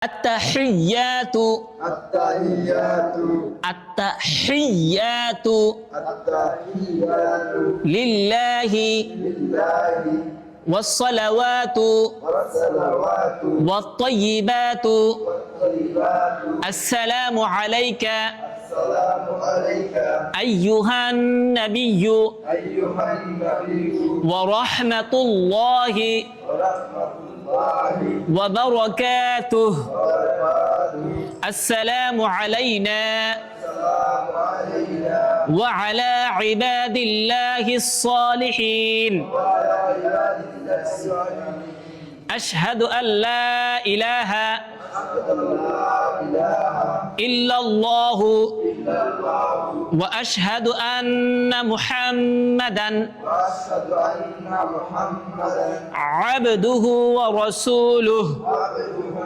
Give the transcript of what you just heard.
التحيات التحيات التحيات التحيات لله لله والصلوات والصلوات والطيبات والطيبات السلام عليك السلام عليك أيها النبي أيها النبي ورحمة الله ورحمة الله وبركاته وبركاته السلام علينا السلام علينا وعلى عباد الله الصالحين وعلى عباد الله الصالحين أشهد أن لا إله أشهد أن لا إله إلا الله إلا الله وأشهد أن محمدا وأشهد أن محمدا عبده ورسوله عبده